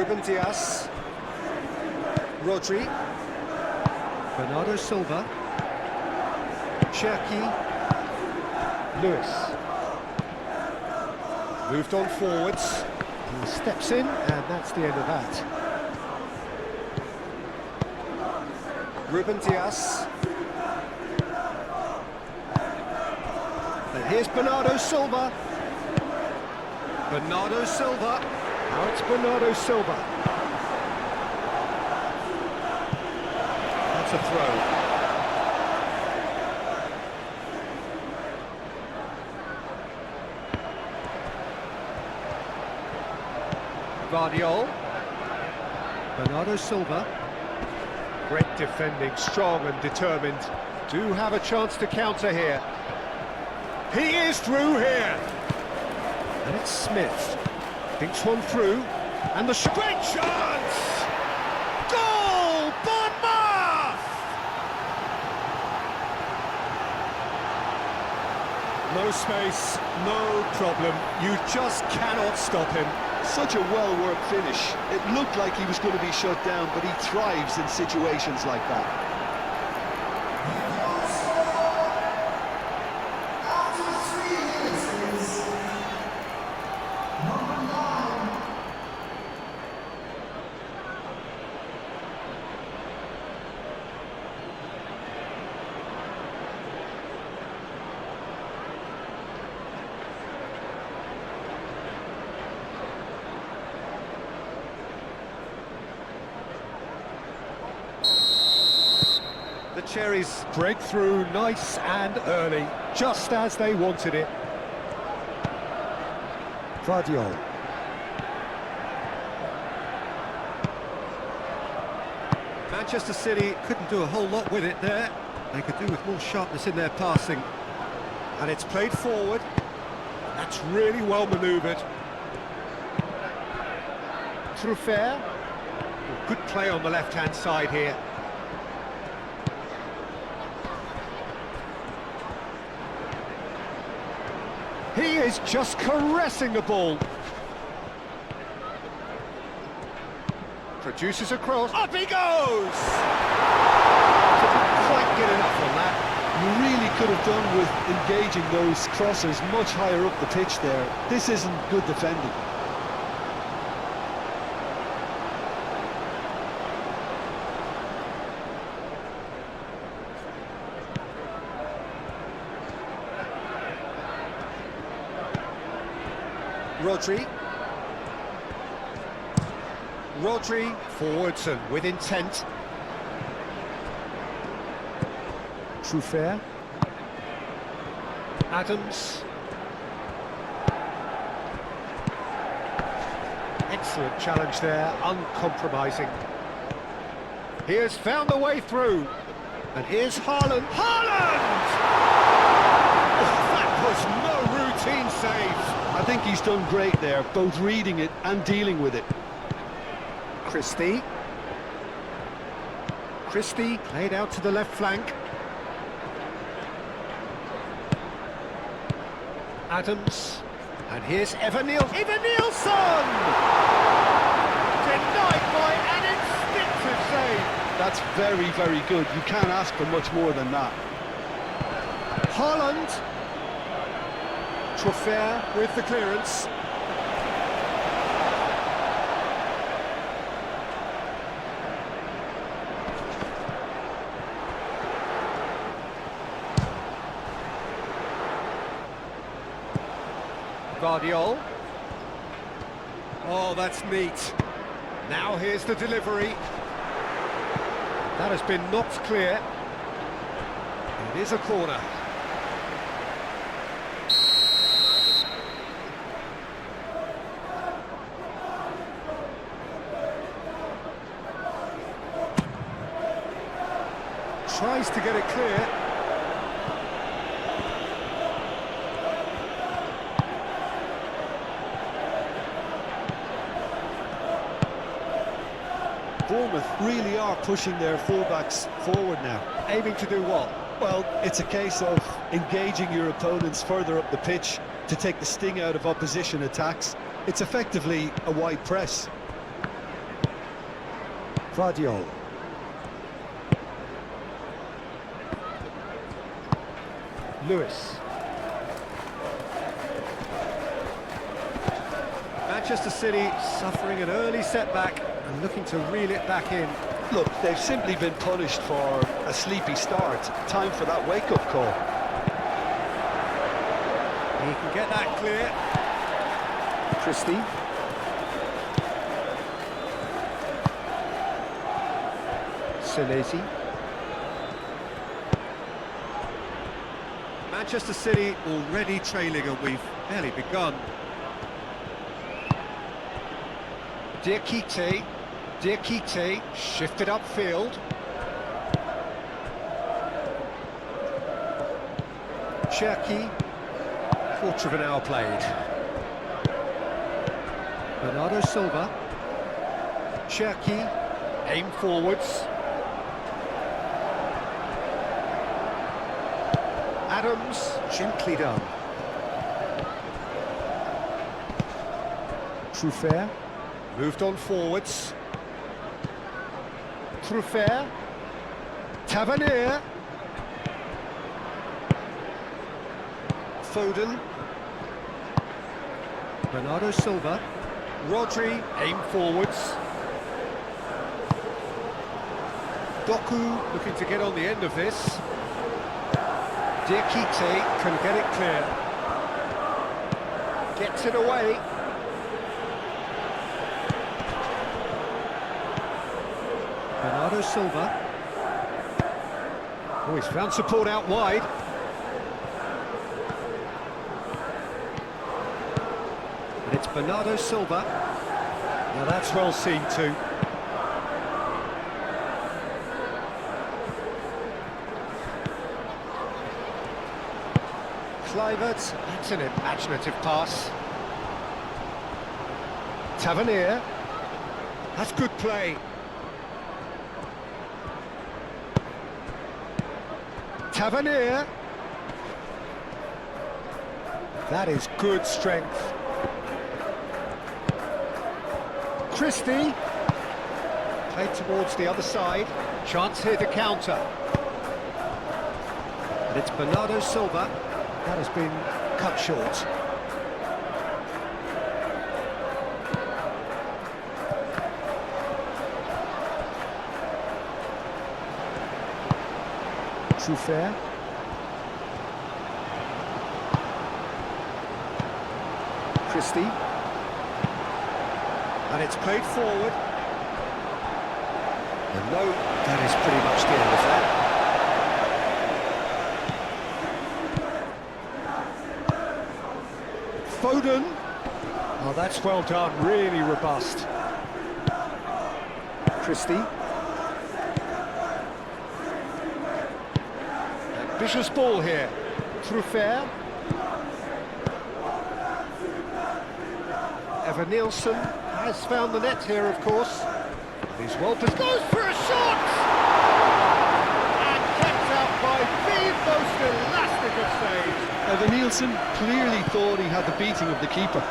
Ruben Dias. Rodri. Bernardo Silva. Cherki. Lewis. Moved on forwards. He steps in, and that's the end of that. Ruben Dias. And here's Bernardo Silva. Bernardo Silva. Now it's Bernardo Silva. That's a throw. Guardiola. Bernardo Silva. Great defending, strong and determined. Do have a chance to counter here. He is through here. And it's Smith. Thinks one through. And the shot. Great chance! Goal! Bournemouth! No space, no problem. You just cannot stop him. Such a well-worked finish. It looked like he was going to be shut down, but he thrives in situations like that. The Cherries break through nice and early, just as they wanted it. Guardiola. Manchester City couldn't do a whole lot with it there. They could do with more sharpness in their passing. And it's played forward. That's really well manoeuvred. Truffert. Good play on the left-hand side here. He is just caressing the ball. Produces a cross. Up he goes! Didn't quite get enough on that. You really could have done with engaging those crosses much higher up the pitch there. This isn't good defending. Rodri. Rodri forwards and with intent. Truffert. Adams. Excellent challenge there, uncompromising. He has found a way through. And here's Haaland. Haaland! Oh, that was no routine save. I think he's done great there, both reading it and dealing with it. Christie. Christie played out to the left flank. Adams. And here's Evan Nielsen. Denied by an instinctive save. That's very, very good. You can't ask for much more than that. Haaland. Truffert with the clearance. Guardiola. Oh, that's neat. Now here's the delivery. That has been knocked clear. It is a corner. Tries to get it clear. Bournemouth really are pushing their fullbacks forward now. Aiming to do what? Well, it's a case of engaging your opponents further up the pitch to take the sting out of opposition attacks. It's effectively a wide press. Guardiola. Lewis. Manchester City suffering an early setback and looking to reel it back in. Look, they've simply been punished for a sleepy start. Time for that wake-up call. He can get that clear. Christie. Senesi. Manchester City already trailing and we've barely begun. Diakite shifted upfield. Cherki, quarter of an hour played. Bernardo Silva. Cherki, aim forwards. Adams, gently done. Truffert, moved on forwards. Truffert, Tavernier. Foden. Bernardo Silva. Rodri, aim forwards. Doku looking to get on the end of this. Diakite can get it clear. Gets it away. Bernardo Silva. Oh, he's found support out wide. And it's Bernardo Silva. Now that's well seen too. Kluivert, that's an imaginative pass. Tavernier, that's good play. Tavernier, that is good strength. Christie, played towards the other side, chance here to counter. And it's Bernardo Silva. That has been cut short. Truffert. Christie. And it's played forward. And no, that is pretty much the end of that. Foden. Oh, that's well done, really robust. Christie. Vicious ball here. Truffert. Evan Nielsen has found the net here, of course. He's well positioned. Goes for a shot! And kept out by the most elastic of saves. Evan Nielsen clearly thought he had the beating of the keeper.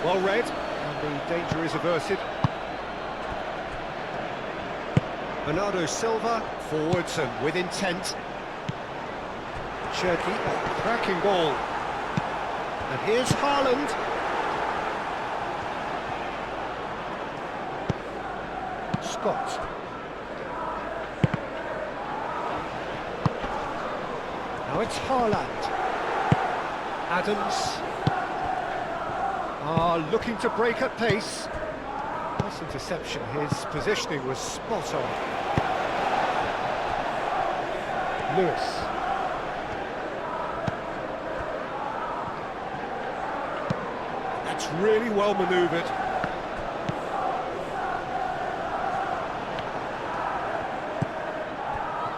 Well read, and the danger is averted. Bernardo Silva, forwards and with intent. Cherki, cracking ball. And here's Haaland. Scott. Now it's Haaland. Adams. Looking to break at pace. Nice interception, his positioning was spot on. Lewis. That's really well manoeuvred.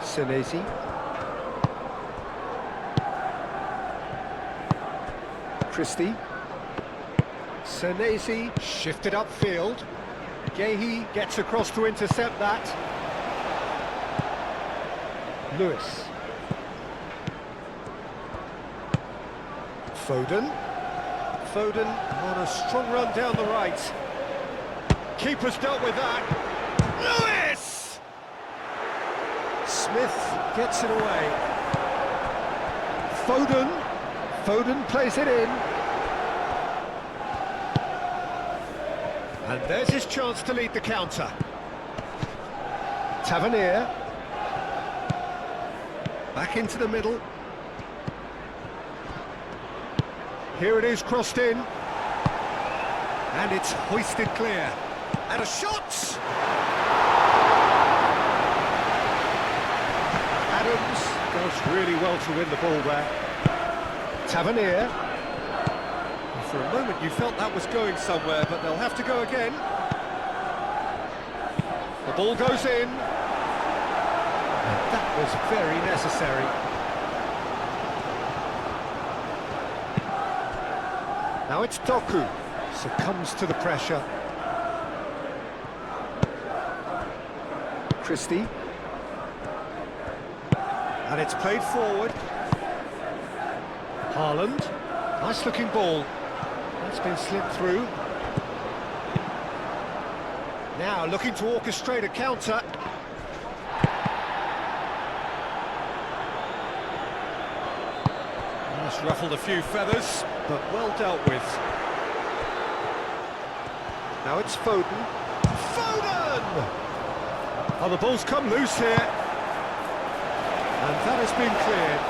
Senesi. Christie. Senesi shifted upfield. Gehi gets across to intercept that. Lewis. Foden. Foden on a strong run down the right. keeper's dealt with that. Lewis! Smith gets it away. Foden plays it in. And there's his chance to lead the counter. Tavernier. Back into the middle. Here it is, crossed in. And it's hoisted clear. And a shot! Adams does really well to win the ball there. Tavernier. For a moment you felt that was going somewhere, but they'll have to go again. The ball goes in. And that was very necessary. Now it's Doku. Succumbs to the pressure. Christie. And it's played forward. Haaland. Nice looking ball. That's been slipped through. Now looking to orchestrate a counter. That's ruffled a few feathers, but well dealt with. Now it's Foden. Foden! Oh, the ball's come loose here. And that has been cleared.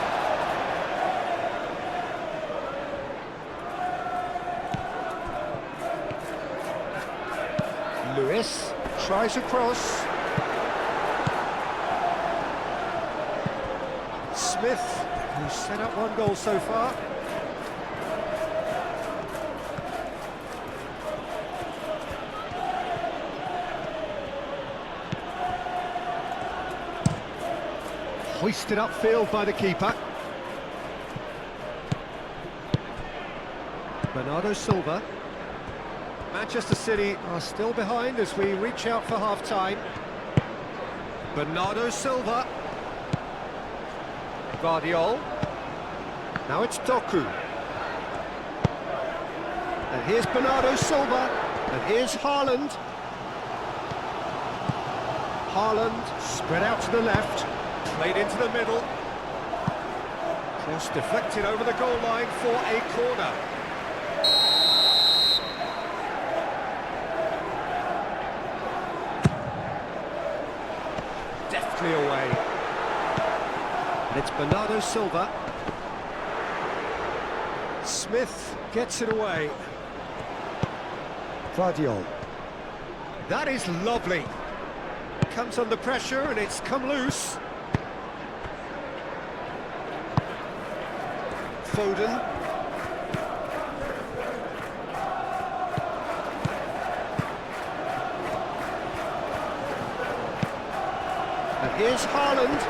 Lewis tries a cross. Smith, who's set up one goal so far. Hoisted upfield by the keeper. Bernardo Silva. Manchester City are still behind as we reach out for half-time. Bernardo Silva. Guardiol. Now it's Doku. And here's Bernardo Silva. And here's Haaland. Haaland spread out to the left. Played into the middle. Cross deflected over the goal line for a corner. Deftly away. And it's Bernardo Silva. Smith gets it away. Guardiol. That is lovely. Comes under pressure and it's come loose. Foden. And here's Haaland.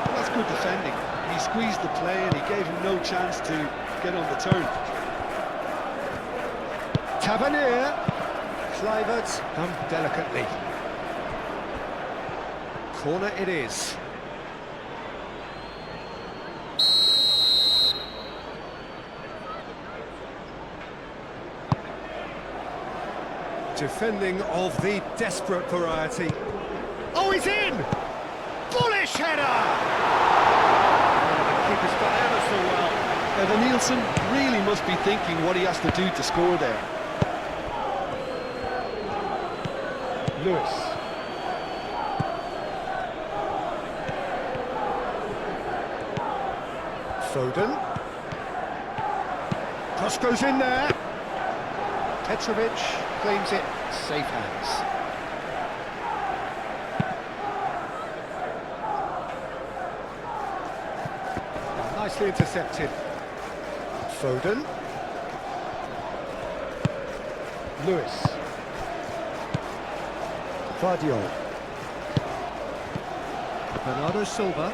Well, that's good defending. He squeezed the play and he gave him no chance to get on the turn. Tavernier. Kluivert done delicately. Corner it is. Defending of the desperate variety. Oh, he's in! Bullish header! The keeper's got ever so well. Evan Nielsen really must be thinking what he has to do to score there. Lewis. Foden. Cross goes in there. Petrovic claims it, safe hands. Nicely intercepted. Foden. Lewis. Guardiol. Bernardo Silva.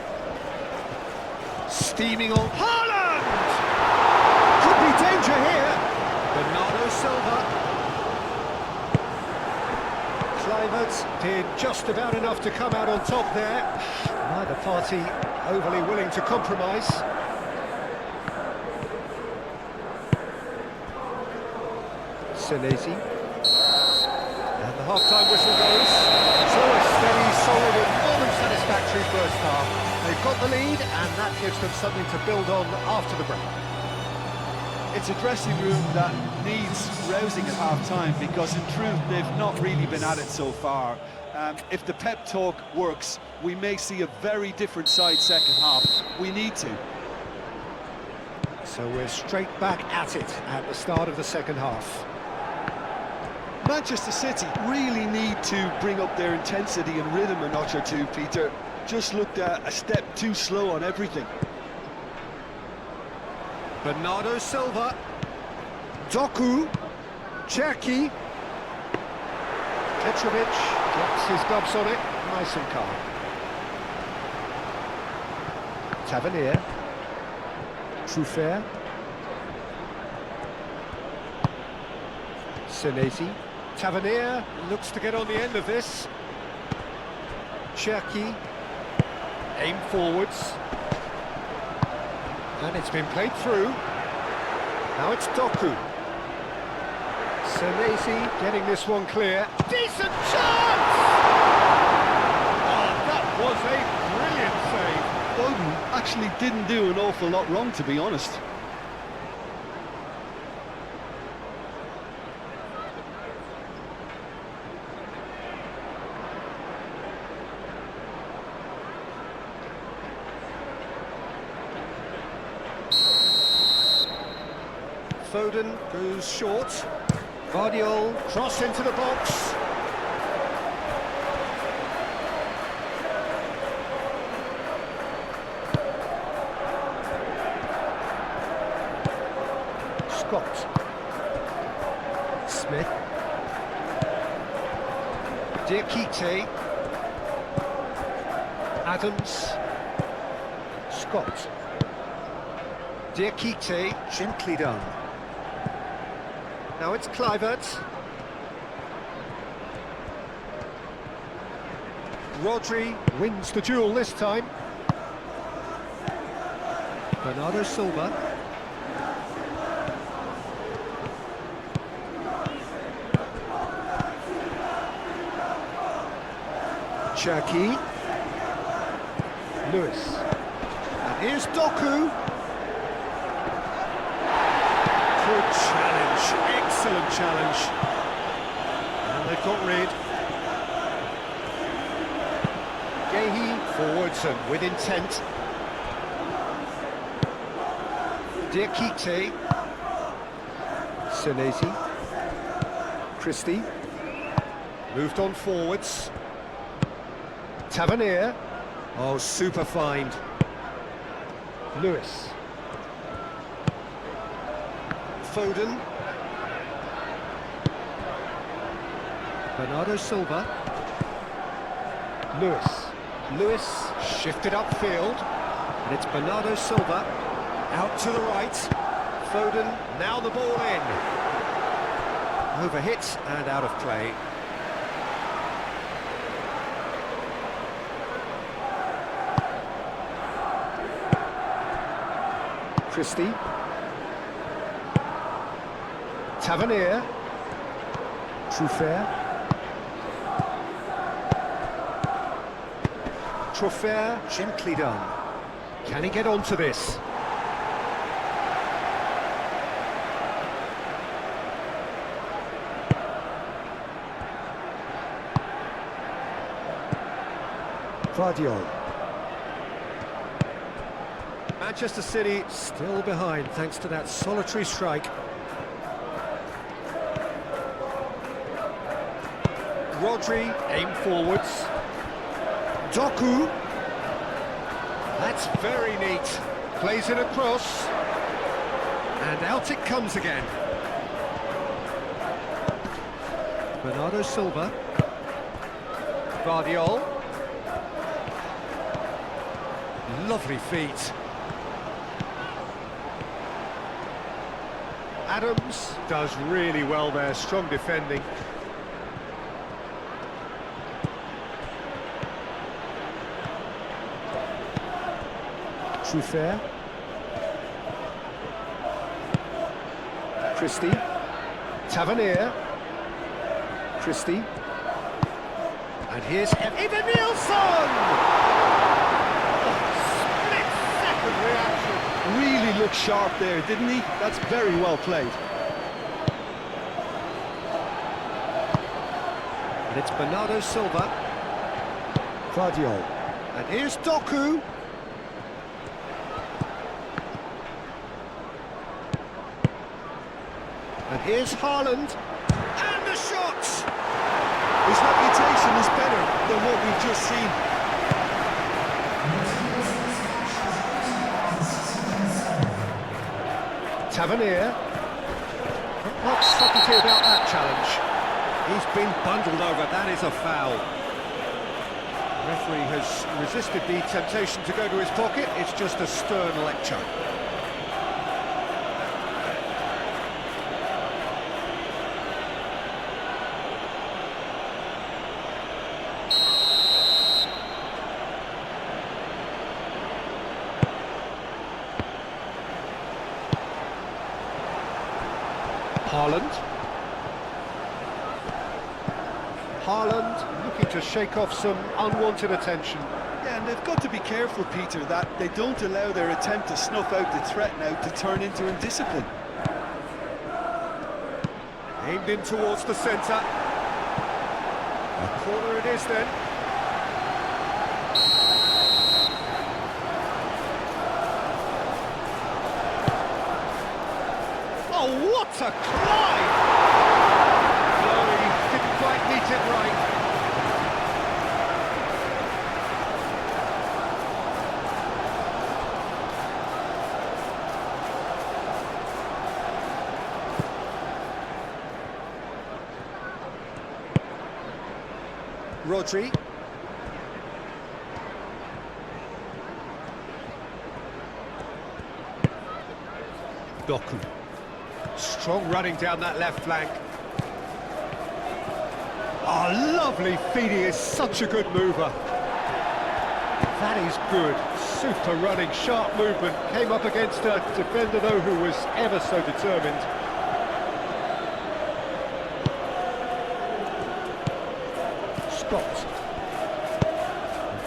Steaming on. Haaland! Could be danger here. Bernardo Silva. Kluivert did just about enough to come out on top there. Neither party overly willing to compromise. Senesi. And the half-time whistle goes. So a steady, solid and more than satisfactory first half. They've got the lead and that gives them something to build on after the break. It's a dressing room that needs rousing at half-time because in truth they've not really been at it so far. If the pep talk works, we may see a very different side second half. We need to. So we're straight back at it at the start of the second half. Manchester City really need to bring up their intensity and rhythm a notch or two, Peter. Just looked a step too slow on everything. Bernardo Silva, Doku, Cherki, Petrovic gets his gloves on it, nice and calm. Tavernier, Truffert, Senesi, Tavernier looks to get on the end of this. Cherki, aim forwards. And it's been played through. Now it's Doku. Senesi getting this one clear. Decent chance! Oh, that was a brilliant save. Bowden actually didn't do an awful lot wrong, to be honest. Foden goes short. Guardiola, cross into the box. Scott. Smith. Diakite. Adams. Scott. Diakite, gently done. Now it's Kluivert. Rodri wins the duel this time. Bernardo Silva. Cherki. Lewis. And here's Doku. Good challenge, excellent challenge. And they've got rid. Gehi forwards and with intent. Diakite. Senesi. Christie. Moved on forwards. Tavernier. Oh, super find. Lewis. Foden. Bernardo Silva. Lewis shifted upfield. And it's Bernardo Silva. Out to the right. Foden, now the ball in. Overhit and out of play. Christie. Tavernier. Truffert. Gently done. Can he get onto this? Guardiola. Manchester City still behind thanks to that solitary strike. Rodri, aim forwards. Doku. That's very neat. Plays it across. And out it comes again. Bernardo Silva. Guardiola. Lovely feet. Adams does really well there, strong defending. Truffert. Christie. Tavernier. Christie. And here's Evan Nielsen! Split-second reaction. Really looked sharp there, didn't he? That's very well played. And it's Bernardo Silva. Guardiola. And here's Doku. And here's Haaland. And the shot! His reputation is better than what we've just seen. Tavernier. Not subtlety about that challenge. He's been bundled over, that is a foul. The referee has resisted the temptation to go to his pocket, it's just a stern lecture. Haaland looking to shake off some unwanted attention. Yeah, and they've got to be careful, Peter, that they don't allow their attempt to snuff out the threat now to turn into indiscipline. Aimed in towards the centre. A corner it is then. Oh, what a climb! No, he didn't quite meet it right. Rodri. Doku. Strong running down that left flank. Oh, lovely feed, he is such a good mover. That is good, super running, sharp movement. Came up against a defender though who was ever so determined. Scott.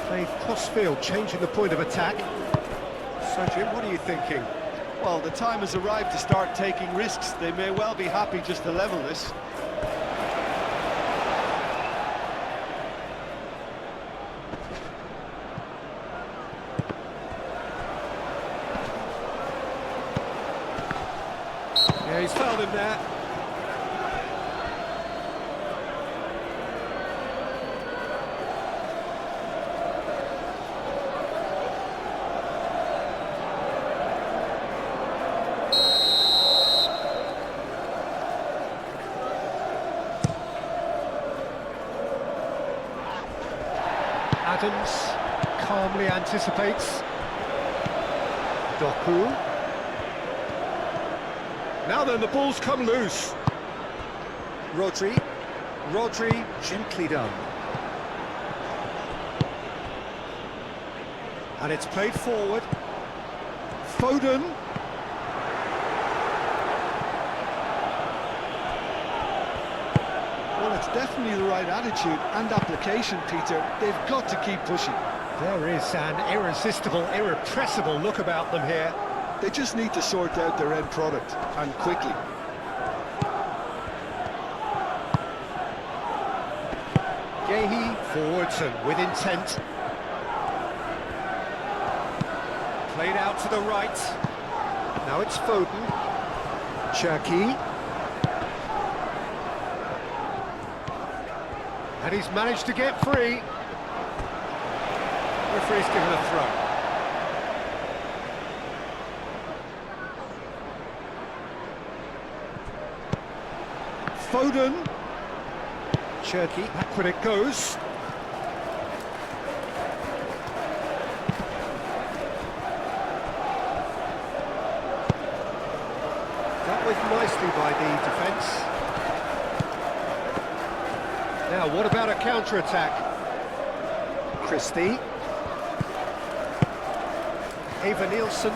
Played cross-field, changing the point of attack. So Jim, what are you thinking? Well, the time has arrived to start taking risks. They may well be happy just to level this. Yeah, he's fouled him there. Adams calmly anticipates. Doku. Now then, the ball's come loose. Rodri. Rodri, gently done. And it's played forward. Foden. Well, it's definitely the right attitude and application, Peter. They've got to keep pushing. There is an irresistible, irrepressible look about them here. They just need to sort out their end product, and quickly. Gehi forwards and with intent. Played out to the right. Now it's Foden. Cherki. And he's managed to get free. Referee's given a throw. Foden. Cherki, back when it goes. Dealt with nicely by the defence. Now, what about a counter-attack? Christie. Evan Nielsen.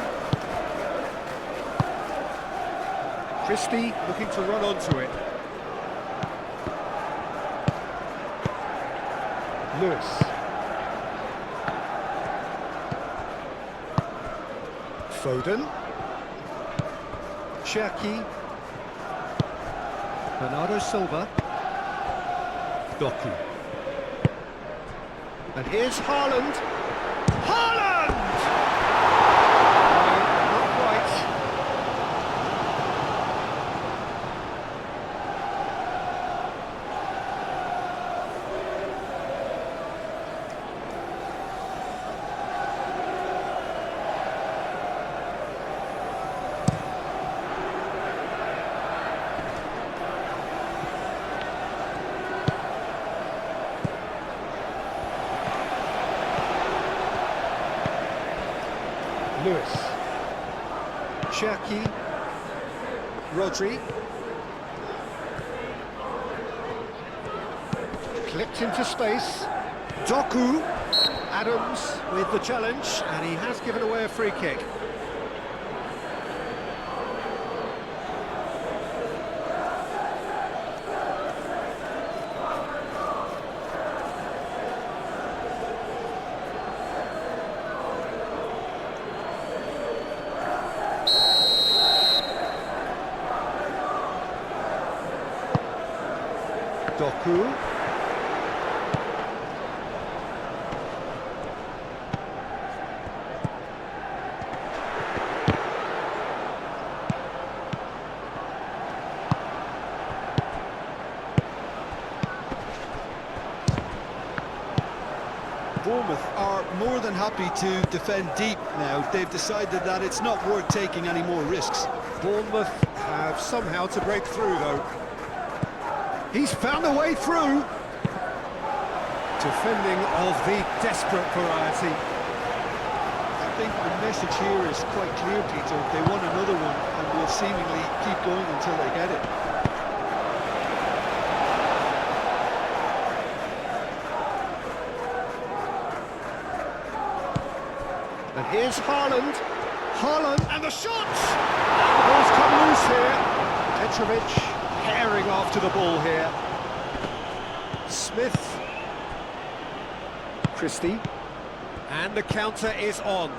Christie looking to run onto it. Lewis. Foden. Cherki. Bernardo Silva. Doku. And here's Haaland. Haaland! No, not quite. Lewis. Cherki. Rodri. Clipped into space. Doku. Adams with the challenge, and he has given away a free kick. Doku. Bournemouth are more than happy to defend deep now. They've decided that it's not worth taking any more risks. Bournemouth have somehow to break through, though. He's found a way through. Defending of the desperate variety. I think the message here is quite clear, Peter. They want another one and will seemingly keep going until they get it. And here's Haaland. Haaland and the shot! And the ball's come loose here. Petrovic herring after the ball here. Smith. Christie. And the counter is on.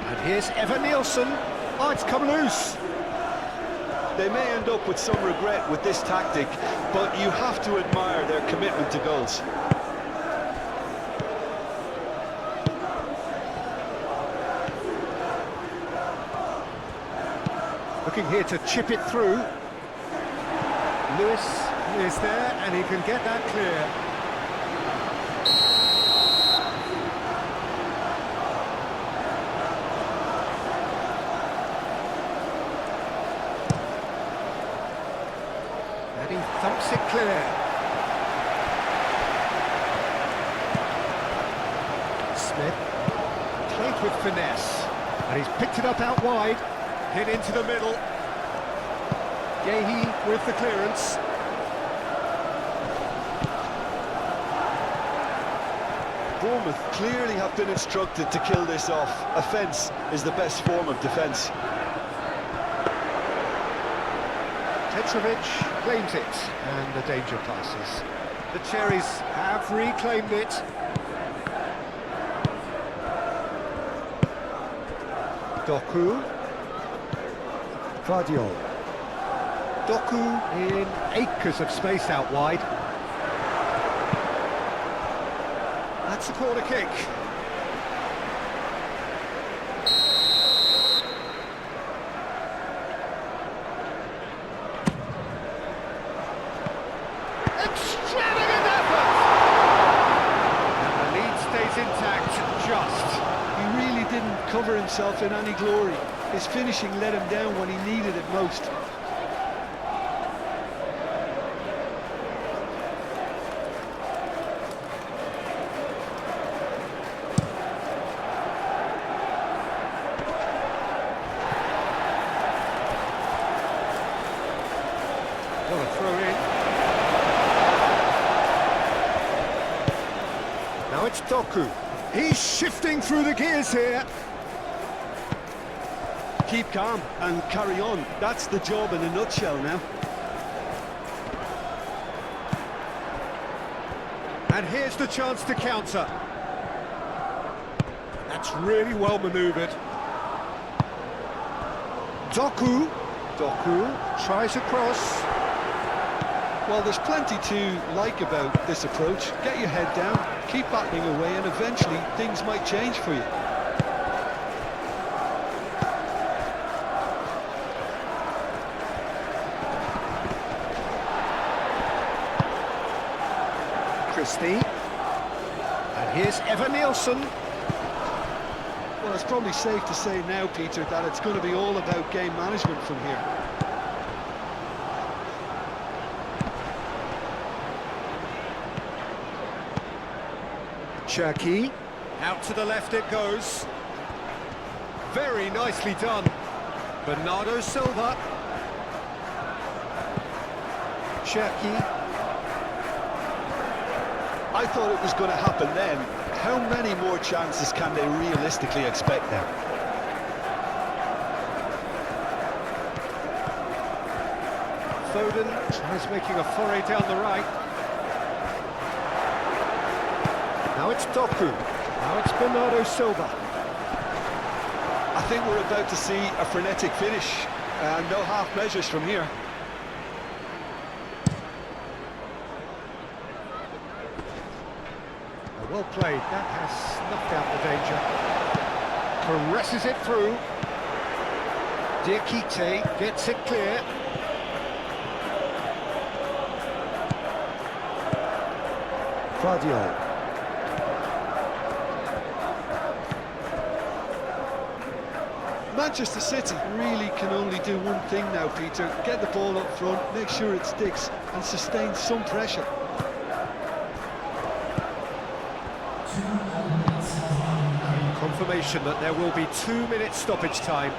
And here's Evan Nielsen. Oh, it's come loose. They may end up with some regret with this tactic, but you have to admire their commitment to goals. Looking here to chip it through. Lewis is there, and he can get that clear. And he thumps it clear. Smith played with finesse, and he's picked it up out wide. Hit into the middle. Gehi with the clearance. Bournemouth clearly have been instructed to kill this off. Offence is the best form of defence. Petrovic claims it, and the danger passes. The Cherries have reclaimed it. Doku. Guardiola. Doku in acres of space out wide. That's a corner kick. Extravagant effort! And the lead stays intact, just. He really didn't cover himself in any glory. His finishing let him down when he needed it most. What a throw in. Now it's Doku. He's shifting through the gears here. keep calm and carry on. That's the job in a nutshell now. And here's the chance to counter. That's really well manoeuvred. Doku tries a cross. Well, there's plenty to like about this approach. Get your head down, keep battling away, and eventually things might change for you. Christie. And here's Evan Nielsen. Well, it's probably safe to say now, Peter, that it's going to be all about game management from here. Cherki. Out to the left it goes. Very nicely done. Bernardo Silva. Cherki. I thought it was going to happen then. How many more chances can they realistically expect now? Foden tries making a foray down the right. Now it's Doku. Now it's Bernardo Silva. I think we're about to see a frenetic finish. No half measures from here. Well played, that has snuffed out the danger. Caresses it through. Diakite gets it clear. Guardiola. Manchester City really can only do one thing now, Peter. Get the ball up front, make sure it sticks, and sustain some pressure. Confirmation that there will be 2 minutes stoppage time.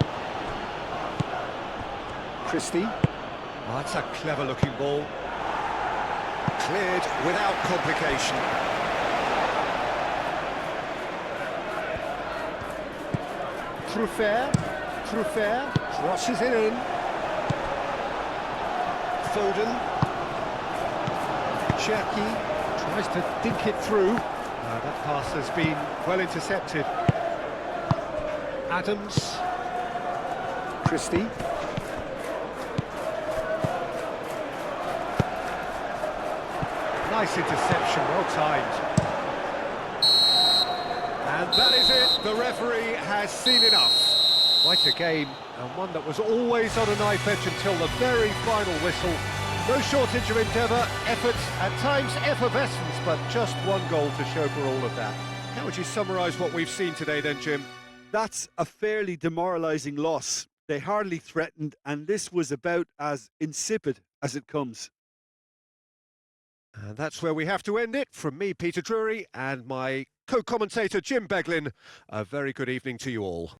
Christie. Oh, that's a clever looking ball. Cleared without complication. Truffert crosses it in. Foden. Cherki tries to dink it through. That pass has been well intercepted. Adams. Christie. Nice interception, well timed. And that is it, the referee has seen enough. Quite a game, and one that was always on a knife edge until the very final whistle. No shortage of endeavour, effort, at times effervescence, but just one goal to show for all of that. How would you summarise what we've seen today then, Jim? That's a fairly demoralising loss. They hardly threatened, and this was about as insipid as it comes. And that's where we have to end it. From me, Peter Drury, and my co-commentator, Jim Beglin, a very good evening to you all.